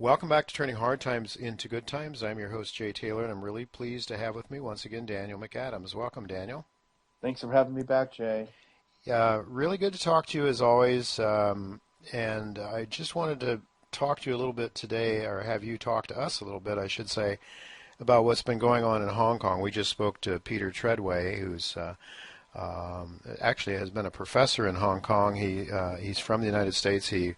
Welcome back to Turning Hard Times into Good Times. I'm your host, Jay Taylor, and I'm really pleased to have with me once again Daniel McAdams. Welcome, Daniel. Thanks for having me back, Jay. Really good to talk to you as always. And I just wanted to talk to you a little bit today, or have you talk to us a little bit, I should say, about what's been going on in Hong Kong. We just spoke to Peter Treadway, who's actually has been a professor in Hong Kong. He's from the United States. He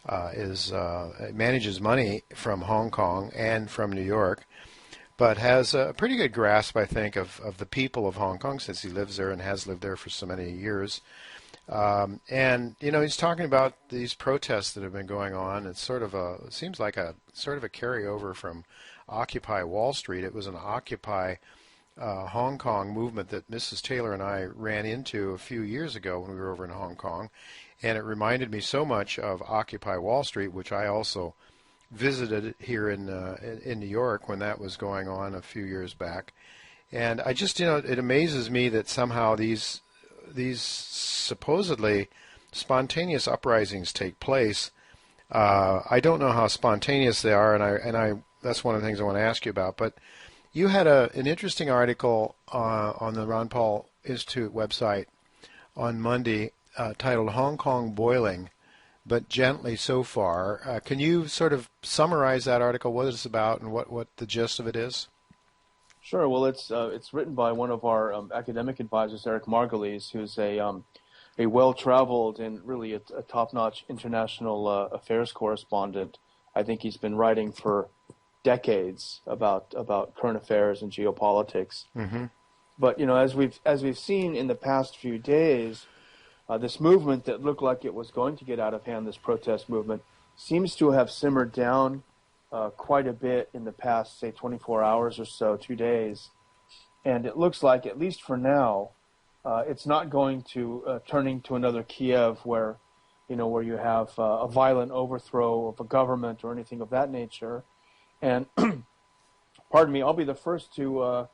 manages money from Hong Kong and from New York, but has a pretty good grasp, I think, of the people of Hong Kong since he lives there and has lived there for so many years. And he's talking about these protests that have been going on. It's it seems like a sort of a carryover from Occupy Wall Street. It was an Occupy Hong Kong movement that Mrs. Taylor and I ran into a few years ago when we were over in Hong Kong. And it reminded me so much of Occupy Wall Street, which I also visited here in New York when that was going on a few years back. And I just, it amazes me that somehow these supposedly spontaneous uprisings take place. I don't know how spontaneous they are, and I that's one of the things I want to ask you about. But you had an interesting article on the Ron Paul Institute website on Monday titled "Hong Kong Boiling, but Gently So Far." Can you sort of summarize that article, what it's about, and what the gist of it is? Sure. Well, it's written by one of our academic advisors, Eric Margulies, who's a well-traveled and really a top-notch international affairs correspondent. I think he's been writing for decades about current affairs and geopolitics. Mm-hmm. But as we've seen in the past few days, this movement that looked like it was going to get out of hand, this protest movement, seems to have simmered down quite a bit in the past, say, 24 hours or so, 2 days. And it looks like, at least for now, it's not going to turn into another Kiev where you have a violent overthrow of a government or anything of that nature. And, pardon me, I'll be the first to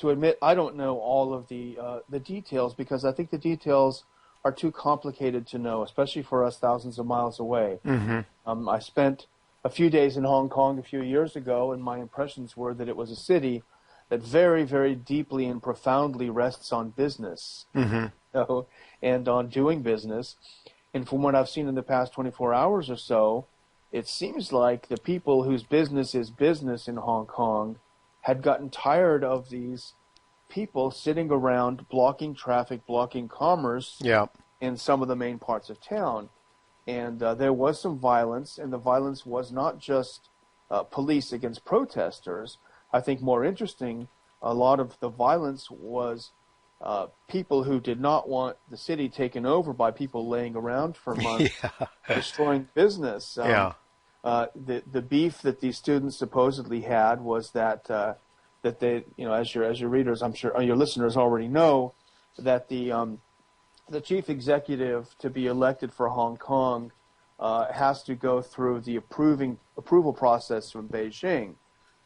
admit I don't know all of the details, because I think the details are too complicated to know, especially for us thousands of miles away. Mm-hmm. I spent a few days in Hong Kong a few years ago, and my impressions were that it was a city that very, very deeply and profoundly rests on business, mm-hmm. And on doing business. And from what I've seen in the past 24 hours or so, it seems like the people whose business is business in Hong Kong had gotten tired of these people sitting around blocking traffic, blocking commerce in some of the main parts of town. And there was some violence, and the violence was not just police against protesters. I think more interesting, a lot of the violence was people who did not want the city taken over by people laying around for months, destroying business. The beef that these students supposedly had was that they, as your readers, I'm sure, or your listeners already know, that the chief executive to be elected for Hong Kong has to go through the approval process from Beijing.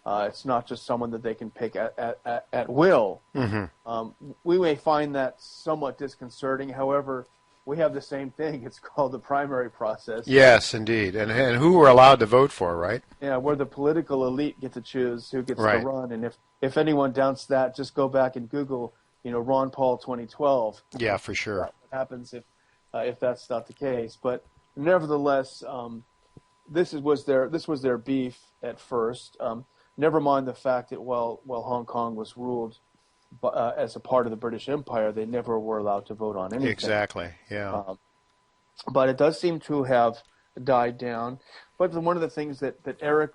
It's not just someone that they can pick at will. Mm-hmm. We may find that somewhat disconcerting. However, we have the same thing. It's called the primary process. Yes, indeed. And who we're allowed to vote for, right? Yeah, where the political elite get to choose who gets to run. And if anyone doubts that, just go back and Google, Ron Paul 2012. Yeah, for sure. What happens if that's not the case? But nevertheless, this was their beef at first. Never mind the fact that while Hong Kong was ruled as a part of the British Empire, they never were allowed to vote on anything. Exactly. Yeah. But it does seem to have died down. But one of the things that Eric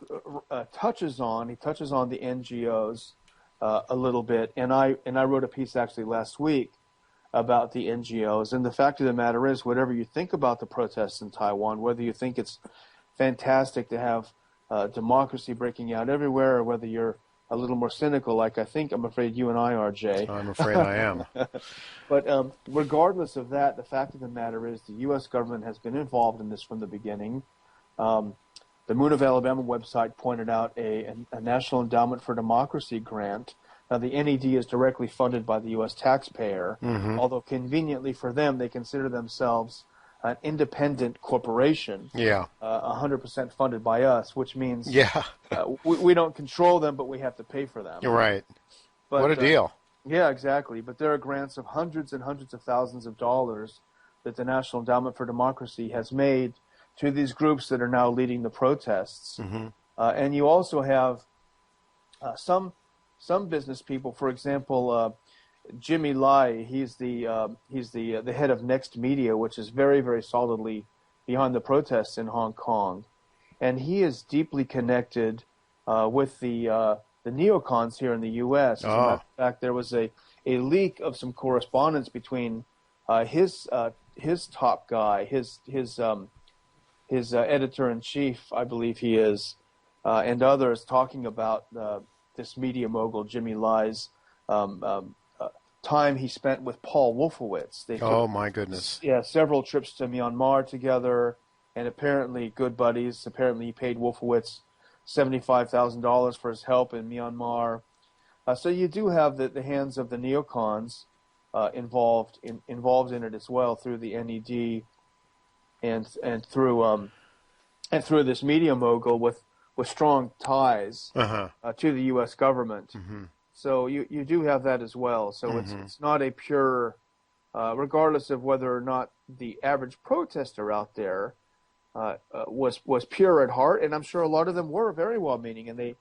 touches on, he touches on the NGOs a little bit, and I wrote a piece actually last week about the NGOs. And the fact of the matter is, whatever you think about the protests in Taiwan, whether you think it's fantastic to have democracy breaking out everywhere, or whether you're a little more cynical, like I'm afraid you and I are, Jay. I'm afraid I am. But regardless of that, the fact of the matter is the U.S. government has been involved in this from the beginning. The Moon of Alabama website pointed out a National Endowment for Democracy grant. Now, the NED is directly funded by the U.S. taxpayer, although conveniently for them, they consider themselves an independent corporation, Yeah. 100% funded by us, which means Yeah. we don't control them, but we have to pay for them. You're right. But, What a deal. Yeah, exactly. But there are grants of hundreds and hundreds of thousands of dollars that the National Endowment for Democracy has made to these groups that are now leading the protests. Mm-hmm. And you also have some business people, for example, Jimmy Lai. He's the head of Next Media, which is very, very solidly behind the protests in Hong Kong, and he is deeply connected with the neocons here in the U.S. As a matter of fact, there was a leak of some correspondence between his top guy, his editor-in-chief, I believe he is, and others talking about this media mogul Jimmy Lai's time he spent with Paul Wolfowitz. They took, my goodness. Yeah, several trips to Myanmar together, and apparently good buddies. Apparently he paid Wolfowitz $75,000 for his help in Myanmar. So you do have the hands of the neocons involved in it as well through the NED and through this media mogul with strong ties to the U.S. government. Mm-hmm. So you do have that as well. So it's not a pure, regardless of whether or not the average protester out there was pure at heart, and I'm sure a lot of them were very well-meaning, and they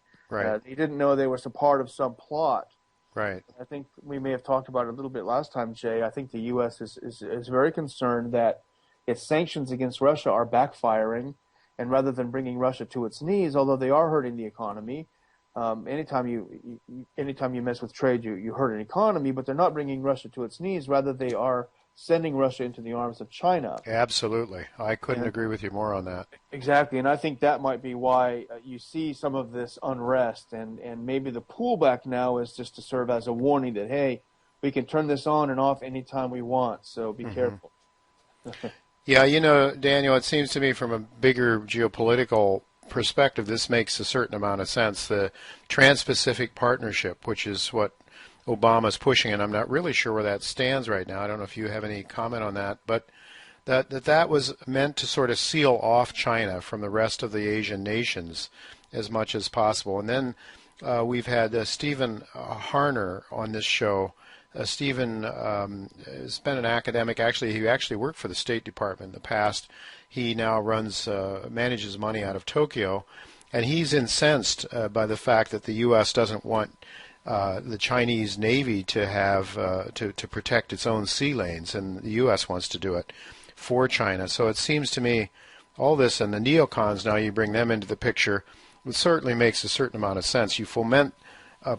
didn't know they were a part of some plot. Right. I think we may have talked about it a little bit last time, Jay. I think the U.S. is very concerned that its sanctions against Russia are backfiring, and rather than bringing Russia to its knees, although they are hurting the economy, anytime you mess with trade, you hurt an economy, but they're not bringing Russia to its knees. Rather, they are sending Russia into the arms of China. Absolutely. I couldn't agree with you more on that. Exactly, and I think that might be why you see some of this unrest, and maybe the pullback now is just to serve as a warning that, hey, we can turn this on and off anytime we want, so be careful. Yeah, Daniel, it seems to me from a bigger geopolitical perspective, this makes a certain amount of sense. The Trans-Pacific Partnership, which is what Obama's pushing, and I'm not really sure where that stands right now. I don't know if you have any comment on that, but that was meant to sort of seal off China from the rest of the Asian nations as much as possible. And then we've had Stephen Harner on this show. Stephen has been an academic. Actually, he actually worked for the State Department in the past. He now manages money out of Tokyo, and he's incensed by the fact that the U.S. doesn't want the Chinese Navy to have to protect its own sea lanes, and the U.S. wants to do it for China. So it seems to me all this, and the neocons, now you bring them into the picture, it certainly makes a certain amount of sense. You foment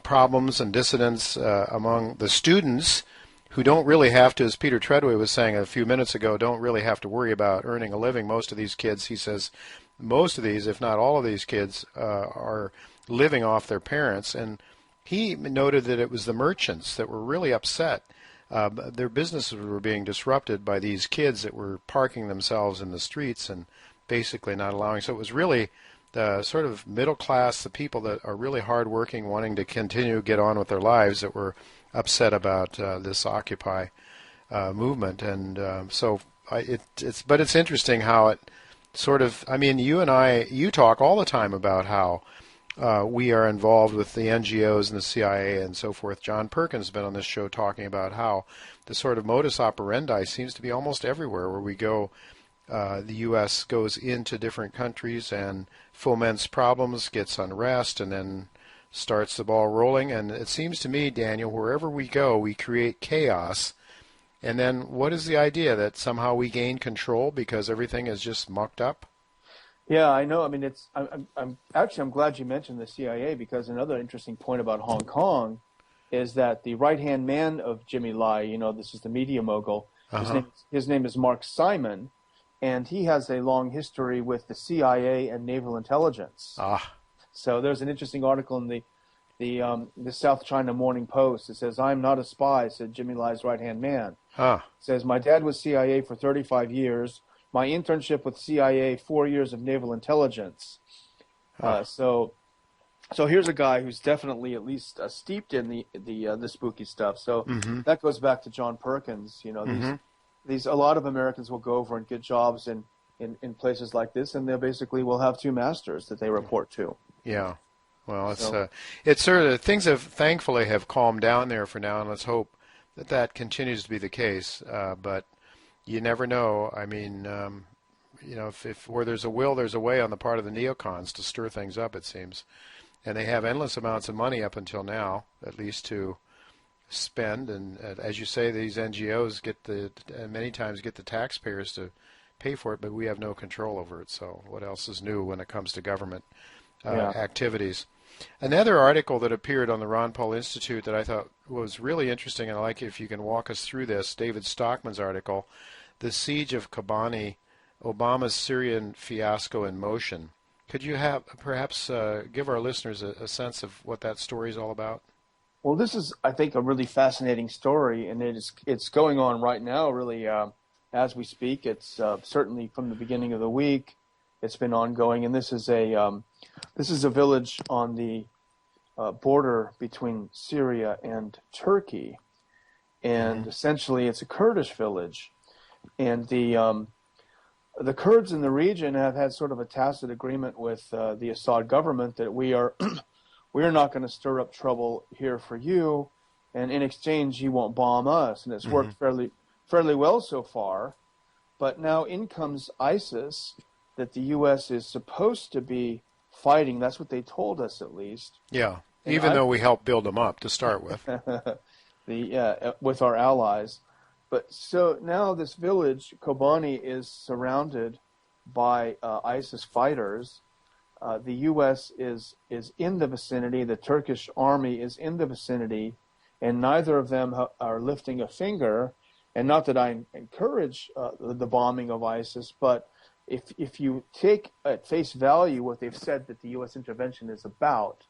problems and dissidents among the students who don't really have to, as Peter Treadway was saying a few minutes ago, don't really have to worry about earning a living. Most of these kids, he says, most of these, if not all of these kids, are living off their parents. And he noted that it was the merchants that were really upset. Their businesses were being disrupted by these kids that were parking themselves in the streets and basically not allowing. So it was really the sort of middle class, the people that are really hardworking, wanting to continue to get on with their lives, that were upset about this Occupy movement. And but it's interesting how it sort of, I mean, you talk all the time about how we are involved with the NGOs and the CIA and so forth. John Perkins has been on this show talking about how the sort of modus operandi seems to be almost everywhere where we go. The U.S. goes into different countries and foments problems, gets unrest, and then starts the ball rolling. And it seems to me, Daniel, wherever we go, we create chaos. And then what is the idea? That somehow we gain control because everything is just mucked up? Yeah, I know. I mean, I'm glad you mentioned the CIA, because another interesting point about Hong Kong is that the right-hand man of Jimmy Lai, this is the media mogul, his name is Mark Simon, and he has a long history with the CIA and naval intelligence. So there's an interesting article in the South China Morning Post. It says, "I'm not a spy," said Jimmy Lai's right-hand man. It says, "My dad was CIA for 35 years. My internship with CIA, 4 years of naval intelligence." So here's a guy who's definitely at least steeped in the spooky stuff. So that goes back to John Perkins. a lot of Americans will go over and get jobs in places like this, and they basically will have two masters that they report to. Yeah. Well, So, it's sort of things have thankfully have calmed down there for now, and let's hope that that continues to be the case. But you never know. I mean, if where there's a will, there's a way on the part of the neocons to stir things up. It seems, and they have endless amounts of money up until now, at least to spend. And as you say, these NGOs many times get the taxpayers to pay for it, but we have no control over it. So what else is new when it comes to government activities? Another article that appeared on the Ron Paul Institute that I thought was really interesting, and I'd like if you can walk us through this, David Stockman's article, The Siege of Kobani, Obama's Syrian Fiasco in Motion. Could you perhaps give our listeners a sense of what that story is all about? well, this is, I think, a really fascinating story, and it's going on right now, really, as we speak. It's certainly from the beginning of the week. It's been ongoing, and this is a village on the border between Syria and Turkey, and essentially it's a Kurdish village, and the Kurds in the region have had sort of a tacit agreement with the Assad government that we are not going to stir up trouble here for you, and in exchange you won't bomb us, and it's worked fairly well so far. But now in comes ISIS, that the U.S. is supposed to be fighting. That's what they told us, at least. Yeah, even though we helped build them up to start with. With our allies. But so now this village, Kobani, is surrounded by ISIS fighters. The U.S. is in the vicinity. The Turkish army is in the vicinity, and neither of them are lifting a finger. And not that I encourage the bombing of ISIS, but if you take at face value what they've said that the U.S. intervention is about,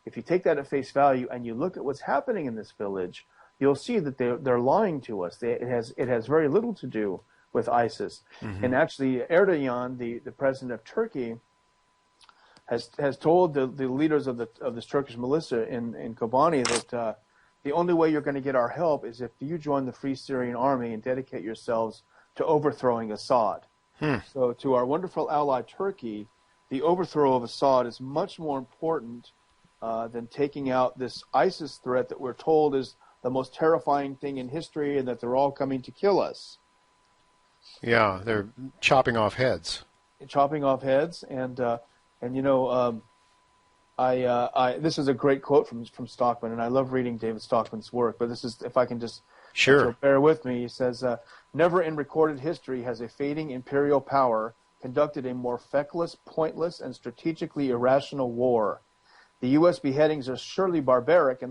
if you take that at face value and you look at what's happening in this village, you'll see that they're lying to us. It has very little to do with ISIS. And actually, Erdogan, the president of Turkey, has told the leaders of this Turkish militia in Kobani that the only way you're going to get our help is if you join the Free Syrian Army and dedicate yourselves to overthrowing Assad. So to our wonderful ally Turkey, the overthrow of Assad is much more important than taking out this ISIS threat that we're told is the most terrifying thing in history, and that they're all coming to kill us. Yeah, they're chopping off heads. And this is a great quote from Stockman, and I love reading David Stockman's work. But this is, if I can just bear with me. He says, "Never in recorded history has a fading imperial power conducted a more feckless, pointless, and strategically irrational war. The U.S. beheadings are surely barbaric,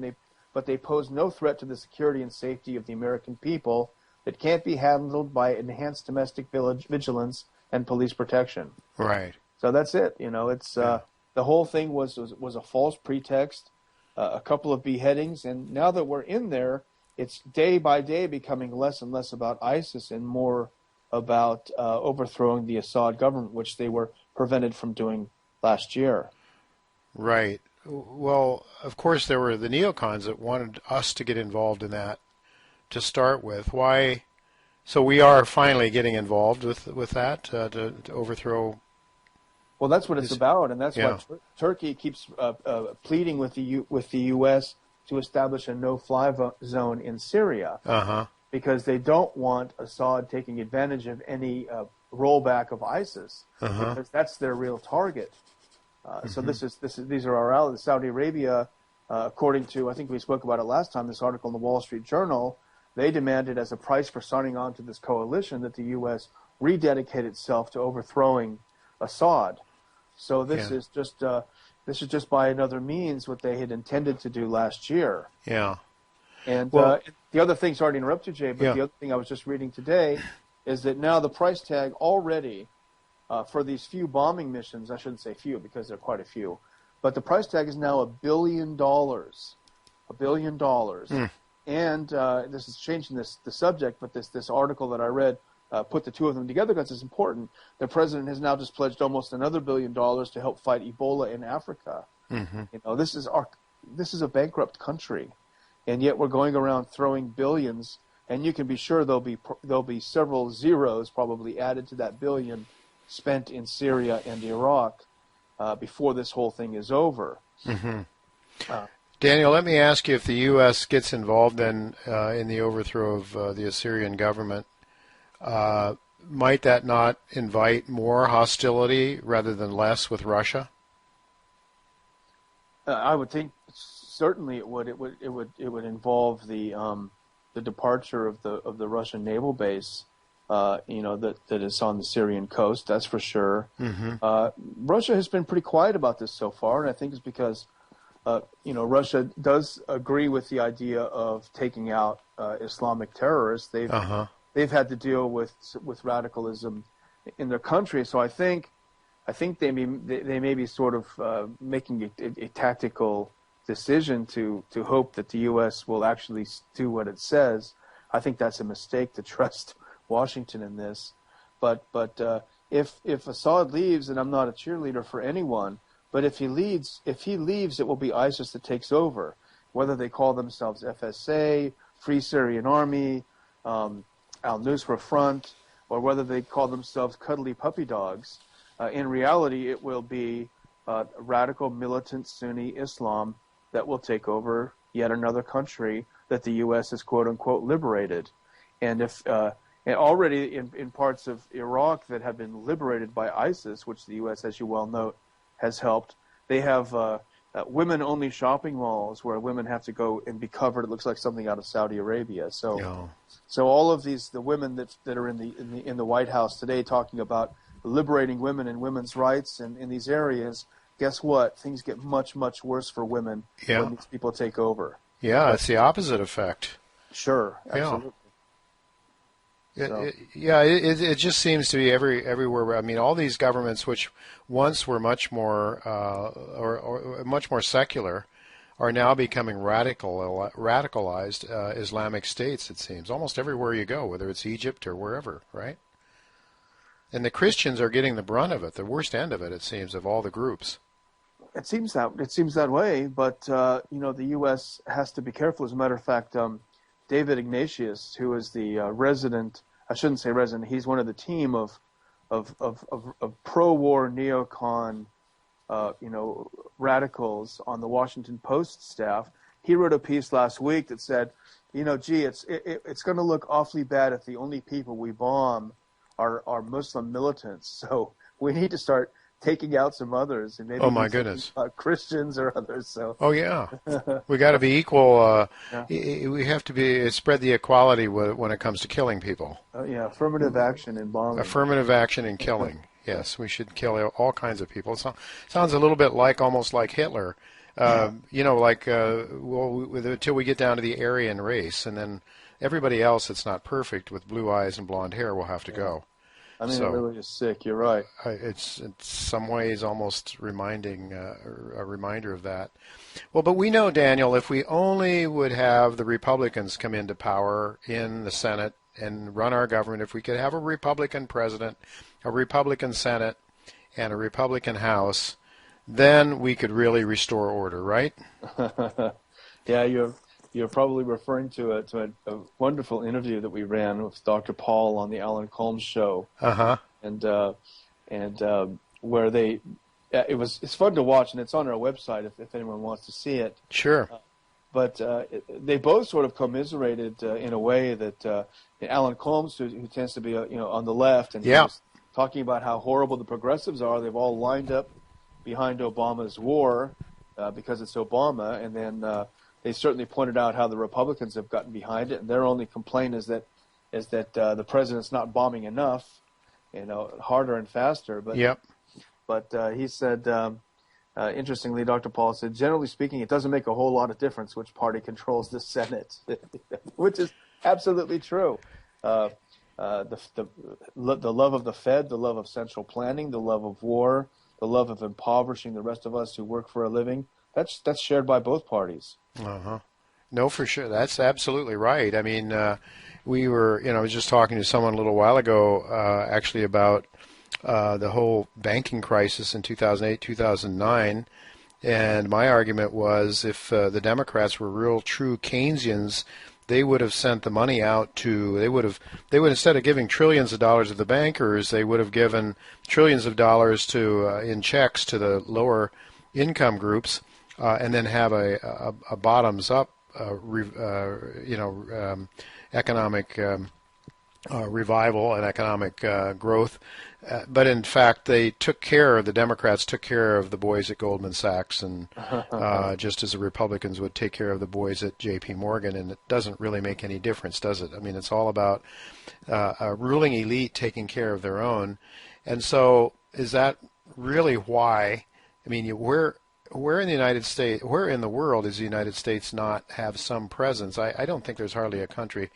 but they pose no threat to the security and safety of the American people that can't be handled by enhanced domestic vigilance and police protection." Right. So that's it. It's the whole thing was a false pretext, a couple of beheadings, and now that we're in there, it's day by day becoming less and less about ISIS and more about overthrowing the Assad government, which they were prevented from doing last year. Right. Well, of course, there were the neocons that wanted us to get involved in that to start with. Why? So we are finally getting involved with that to overthrow. Well, that's what it's about, and that's why Turkey keeps pleading with the U.S. to establish a no-fly zone in Syria, because they don't want Assad taking advantage of any rollback of ISIS, because that's their real target. So these are our allies. Saudi Arabia, according to, I think we spoke about it last time, this article in the Wall Street Journal, they demanded as a price for signing on to this coalition that the U.S. rededicate itself to overthrowing Assad. So this is just by another means what they had intended to do last year. Yeah. And the other thing, sorry to interrupt you, Jay, but the other thing I was just reading today is that now the price tag already for these few bombing missions, I shouldn't say few because there are quite a few, but the price tag is now $1 billion. $1 billion. And this is changing the subject, but this article that I read put the two of them together because it's important. The president has now just pledged almost another $1 billion to help fight Ebola in Africa. This is a bankrupt country, and yet we're going around throwing billions and you can be sure there'll be several zeros probably added to that billion spent in Syria and Iraq before this whole thing is over. Mm-hmm. Daniel, let me ask you, if the U.S. gets involved in the overthrow of the Assyrian government, might that not invite more hostility rather than less with Russia? I would think certainly it would. It would involve the departure of the Russian naval base, that is on the Syrian coast. That's for sure. Mm-hmm. Russia has been pretty quiet about this so far, and I think it's because Russia does agree with the idea of taking out Islamic terrorists. They've had to deal with radicalism in their country, so I think they may be sort of making a tactical decision to hope that the U.S. will actually do what it says. I think that's a mistake to trust Washington in this. But if Assad leaves, and I'm not a cheerleader for anyone, but if he leaves, it will be ISIS that takes over. Whether they call themselves FSA, Free Syrian Army, Al-Nusra Front, or whether they call themselves cuddly puppy dogs, in reality it will be radical militant Sunni Islam that will take over yet another country that the U.S. has quote-unquote liberated. And if and already in parts of Iraq that have been liberated by ISIS, which the U.S., as you well know, has helped, they have women-only shopping malls where women have to go and be covered. It looks like something out of Saudi Arabia. So all of the women that are in the White House today talking about liberating women and women's rights in these areas, guess what? Things get much, much worse for women when these people take over. Yeah, it's the opposite effect. Sure, absolutely. It just seems to be everywhere. I mean, all these governments, which once were much more or much more secular, are now becoming radicalized Islamic states. It seems almost everywhere you go, whether it's Egypt or wherever, right? And the Christians are getting the brunt of it, the worst end of it. It seems, of all the groups. It seems that way, but the U.S. has to be careful. As a matter of fact, David Ignatius, who is the resident, I shouldn't say resident, he's one of the team of pro-war neocon, radicals on the Washington Post staff. He wrote a piece last week that said, it's going to look awfully bad if the only people we bomb are Muslim militants. So we need to start taking out some others, and maybe goodness, Christians or others. So we got to be equal. We have to spread the equality when it comes to killing people. Affirmative action and bombing. Affirmative action and killing. Yes, we should kill all kinds of people. It sounds a little bit almost like Hitler. Until we get down to the Aryan race, and then everybody else that's not perfect with blue eyes and blonde hair will have to go. I mean, it really is sick. You're right. It's in some ways almost a reminder of that. Well, but we know, Daniel, if we only would have the Republicans come into power in the Senate and run our government, if we could have a Republican president, a Republican Senate, and a Republican House, then we could really restore order, right? Yeah, you're probably referring to a wonderful interview that we ran with Dr. Paul on the Alan Colmes show, and where it's fun to watch, and it's on our website if anyone wants to see it. Sure. But they both sort of commiserated in a way that Alan Colmes, who tends to be on the left, and he was talking about how horrible the progressives are. They've all lined up behind Obama's war because it's Obama, and then they certainly pointed out how the Republicans have gotten behind it, and their only complaint is that the president's not bombing enough, harder and faster. But he said, interestingly, Dr. Paul said, generally speaking, it doesn't make a whole lot of difference which party controls the Senate, which is absolutely true. The love of the Fed, the love of central planning, the love of war, the love of impoverishing the rest of us who work for a living, that's shared by both parties. No, for sure. That's absolutely right. I mean, we were, I was just talking to someone a little while ago, actually about the whole banking crisis in 2008, 2009. And my argument was if the Democrats were real true Keynesians, they would have sent the money out to, they would instead of giving trillions of dollars to the bankers, they would have given trillions of dollars to in checks to the lower income groups, and then have a bottoms up economic revival and economic growth. But in fact, the Democrats took care of the boys at Goldman Sachs, and just as the Republicans would take care of the boys at J.P. Morgan, and it doesn't really make any difference, does it? I mean, it's all about a ruling elite taking care of their own. And so is that really why, I mean, where in the United States, where in the world does the United States not have some presence? I don't think there's hardly a country.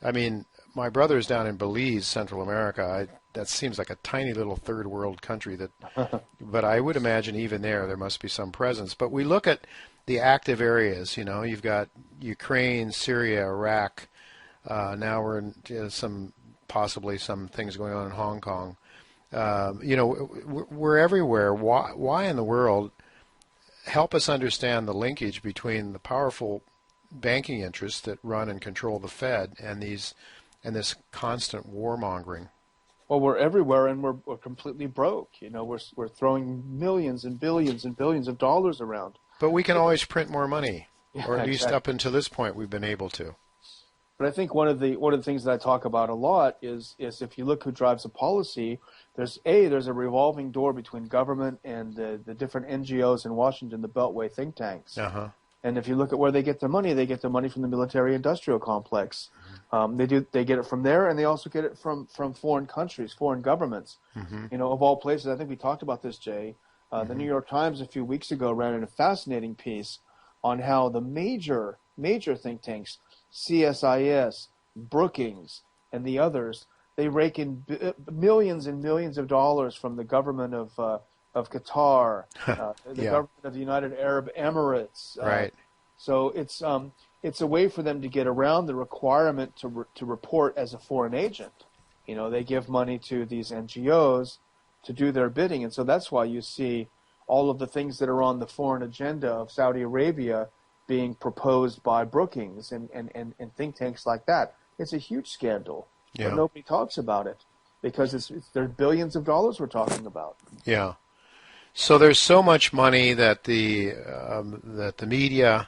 I mean, my brother's down in Belize, Central America. That seems like a tiny little third world country but I would imagine even there must be some presence. But we look at the active areas, you've got Ukraine, Syria, Iraq. Now we're in possibly some things going on in Hong Kong. We're everywhere. Why in the world? Help us understand the linkage between the powerful banking interests that run and control the Fed and this constant warmongering. Well, we're everywhere, and we're completely broke. We're throwing millions and billions and billions of dollars around. But we can always print more money, or at least exactly. up until this point, we've been able to. But I think one of the things that I talk about a lot is if you look who drives the policy, there's a revolving door between government and the different NGOs in Washington, the Beltway think tanks. Uh-huh. And if you look at where they get their money from the military-industrial complex. Mm-hmm. They get it from there, and they also get it from foreign countries, foreign governments. Mm-hmm. Of all places. I think we talked about this, Jay. Mm-hmm. The New York Times a few weeks ago ran in a fascinating piece on how the major think tanks, CSIS, Brookings, and the others, they rake in millions and millions of dollars from the government of Qatar, the government of the United Arab Emirates. Right. So it's a way for them to get around the requirement to report as a foreign agent. They give money to these NGOs to do their bidding, and so that's why you see all of the things that are on the foreign agenda of Saudi Arabia being proposed by Brookings and think tanks like that. It's a huge scandal, but nobody talks about it because there's billions of dollars we're talking about. Yeah. So there's so much money that the media,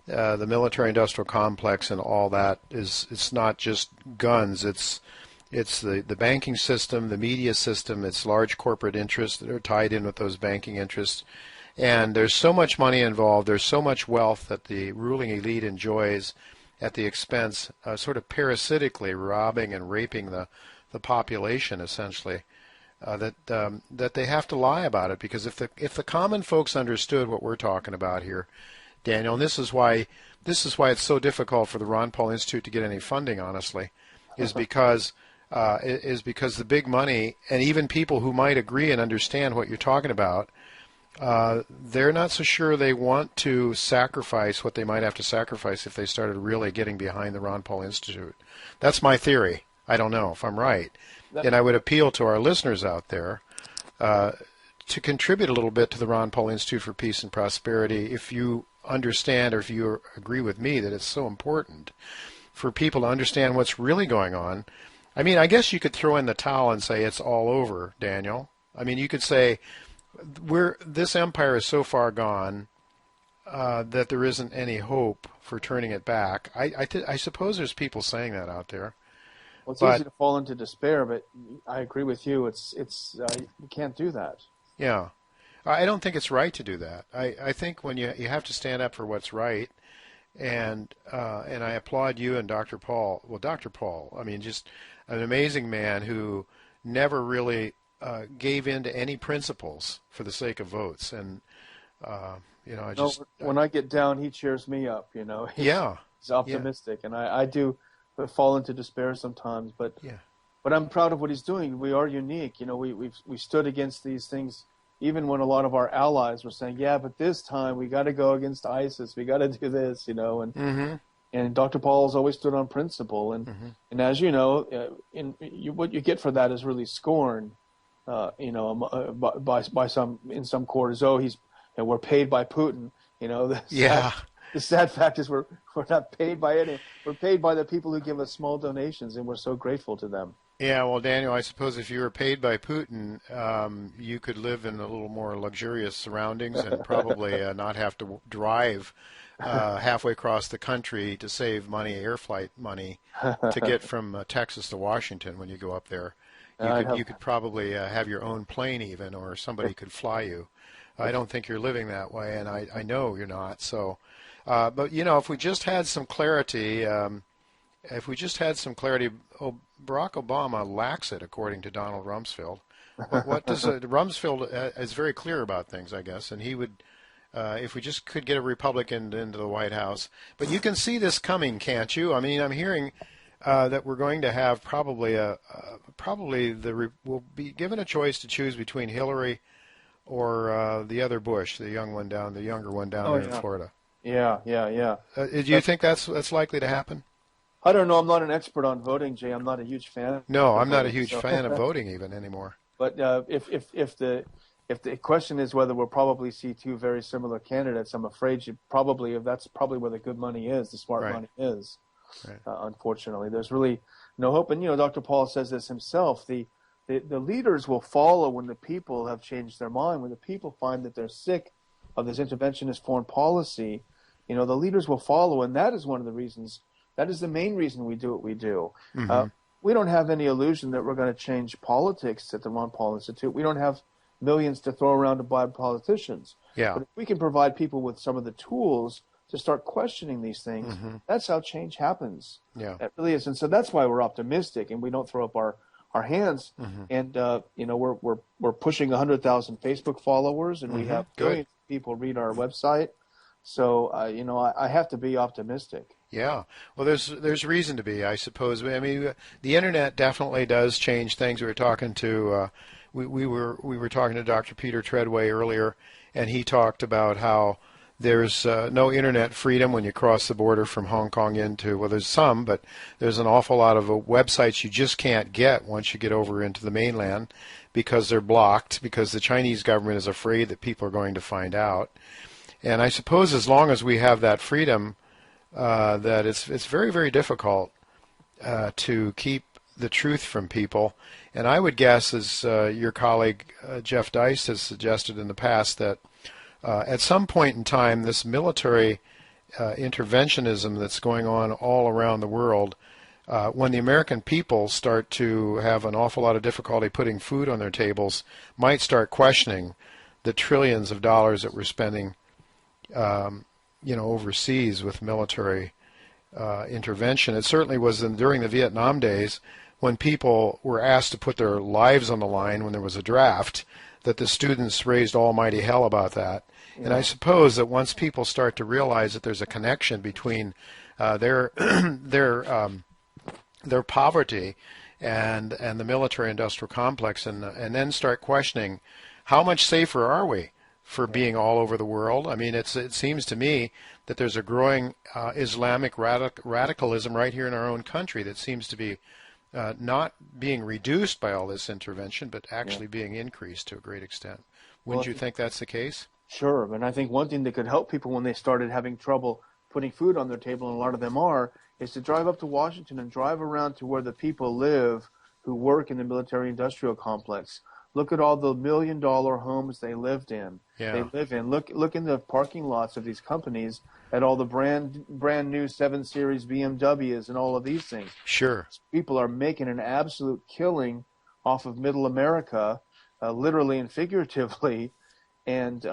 the military-industrial complex, and all that it's not just guns. It's the banking system, the media system. It's large corporate interests that are tied in with those banking interests, and there's so much money involved. There's so much wealth that the ruling elite enjoys at the expense, sort of parasitically robbing and raping the population, essentially. That they have to lie about it, because if the common folks understood what we're talking about here, Daniel, and this is why it's so difficult for the Ron Paul Institute to get any funding, honestly, is because the big money, and even people who might agree and understand what you're talking about, they're not so sure they want to sacrifice what they might have to sacrifice if they started really getting behind the Ron Paul Institute. That's my theory. I don't know if I'm right. And I would appeal to our listeners out there to contribute a little bit to the Ron Paul Institute for Peace and Prosperity if you understand, or if you agree with me that it's so important for people to understand what's really going on. I mean, I guess you could throw in the towel and say it's all over, Daniel. I mean, you could say this empire is so far gone that there isn't any hope for turning it back. I suppose there's people saying that out there. Well, it's easy to fall into despair, but I agree with you. It's you can't do that. Yeah, I don't think it's right to do that. I think when you have to stand up for what's right, and I applaud you and Dr. Paul. Well, Dr. Paul, I mean, just an amazing man who never really gave in to any principles for the sake of votes, and when I get down, he cheers me up. He's optimistic, and I do fall into despair sometimes, but I'm proud of what he's doing. We are unique. We stood against these things, even when a lot of our allies were saying, but this time we got to go against ISIS. We got to do this, and Dr. Paul has always stood on principle. And as you know, what you get for that is really scorn, by some, in some quarters. We're paid by Putin, the sad fact is we're not paid by any. We're paid by the people who give us small donations, and we're so grateful to them. Yeah, well, Daniel, I suppose if you were paid by Putin, you could live in a little more luxurious surroundings and probably not have to drive halfway across the country to save money, air flight money, to get from Texas to Washington when you go up there. You could probably have your own plane even, or somebody could fly you. I don't think you're living that way, and I know you're not. So, but if we just had some clarity. Barack Obama lacks it, according to Donald Rumsfeld. What does Rumsfeld is very clear about things, I guess, and he would, if we just could get a Republican into the White House. But you can see this coming, can't you? I mean, I'm hearing that we're going to have we'll be given a choice to choose between Hillary or the other Bush, the younger one down there in Florida. Yeah. Do you think that's likely to happen? I don't know. I'm not an expert on voting, Jay. I'm not a huge fan. No, I'm not a huge fan of voting even anymore. But if the question is whether we'll probably see two very similar candidates, I'm afraid that's probably where the good money is, the smart money is. Right. Unfortunately, there's really no hope. And Dr. Paul says this himself. The leaders will follow when the people have changed their mind. When the people find that they're sick of this interventionist foreign policy, the leaders will follow, and that is one of the reasons. That is the main reason we do what we do. Mm-hmm. We don't have any illusion that we're going to change politics at the Ron Paul Institute. We don't have millions to throw around to buy politicians. Yeah. But if we can provide people with some of the tools to start questioning these things, that's how change happens. Yeah. That really is. And so that's why we're optimistic and we don't throw up our hands. And, we're pushing 100,000 Facebook followers and we have millions of people read our website. So, I have to be optimistic. Yeah, well, there's reason to be, I suppose. I mean, the internet definitely does change things. We were talking to we were talking to Dr. Peter Treadway earlier, and he talked about how there's no internet freedom when you cross the border from Hong Kong into, well, there's some, but there's an awful lot of websites you just can't get once you get over into the mainland because they're blocked, because the Chinese government is afraid that people are going to find out. And I suppose as long as we have that freedom, that it's very, very difficult to keep the truth from people. And I would guess, as your colleague Jeff Deist has suggested in the past, that at some point in time, this military interventionism that's going on all around the world, when the American people start to have an awful lot of difficulty putting food on their tables, might start questioning the trillions of dollars that we're spending overseas with military intervention. It certainly was during the Vietnam days when people were asked to put their lives on the line when there was a draft, that the students raised almighty hell about that. Yeah. And I suppose that once people start to realize that there's a connection between their poverty and the military-industrial complex, and then start questioning how much safer are we for being all over the world. I mean, it seems to me that there's a growing Islamic radicalism right here in our own country that seems to be not being reduced by all this intervention, but actually being increased to a great extent. Wouldn't you think that's the case? Sure, and I think one thing that could help people when they started having trouble putting food on their table, and a lot of them is to drive up to Washington and drive around to where the people live who work in the military-industrial complex. Look at all the $1 million homes they lived in. Yeah. They live in. Look in the parking lots of these companies at all the brand new 7 Series BMWs and all of these things. Sure. People are making an absolute killing off of Middle America, literally and figuratively, and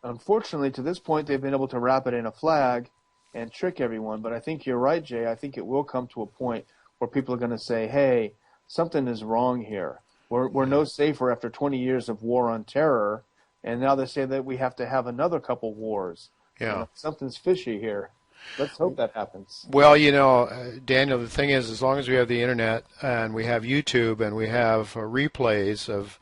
unfortunately to this point they've been able to wrap it in a flag and trick everyone. But I think you're right, Jay. I think it will come to a point where people are going to say, "Hey, something is wrong here. We're no safer after 20 years of war on terror, and now they say that we have to have another couple wars. Yeah, something's fishy here." Let's hope that happens. Well, Daniel, the thing is, as long as we have the internet and we have YouTube and we have replays of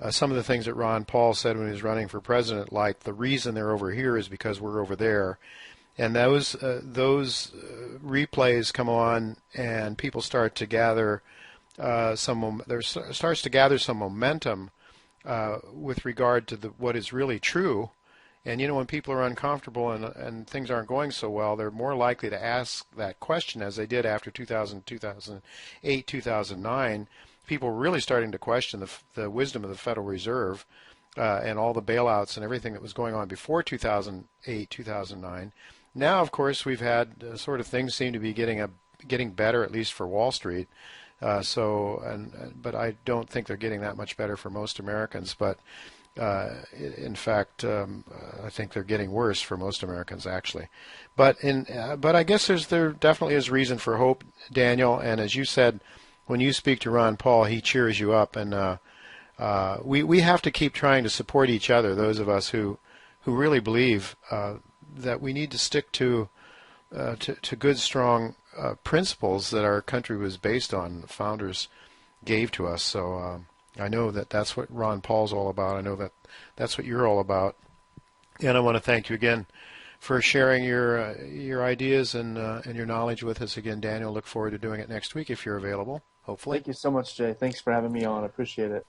some of the things that Ron Paul said when he was running for president, like the reason they're over here is because we're over there, and those replays come on and people start to gather. There starts to gather some momentum with regard to what is really true, And when people are uncomfortable and things aren't going so well, they're more likely to ask that question, as they did after 2000, 2008, 2009. People were really starting to question the wisdom of the Federal Reserve and all the bailouts and everything that was going on before 2008, 2009. Now, of course, we've had sort of things seem to be getting better, at least for Wall Street. But I don't think they're getting that much better for most Americans. But in fact, I think they're getting worse for most Americans, actually. But I guess there definitely is reason for hope, Daniel. And as you said, when you speak to Ron Paul, he cheers you up. And we have to keep trying to support each other. Those of us who really believe that we need to stick to good, strong principles that our country was based on. The founders gave to us. So. I know that's what Ron Paul's all about. I know that's what you're all about. And I want to thank you again for sharing your ideas and your knowledge with us again, Daniel. Look forward to doing it next week if you're available, hopefully. Thank you so much, Jay. Thanks for having me on. I appreciate it.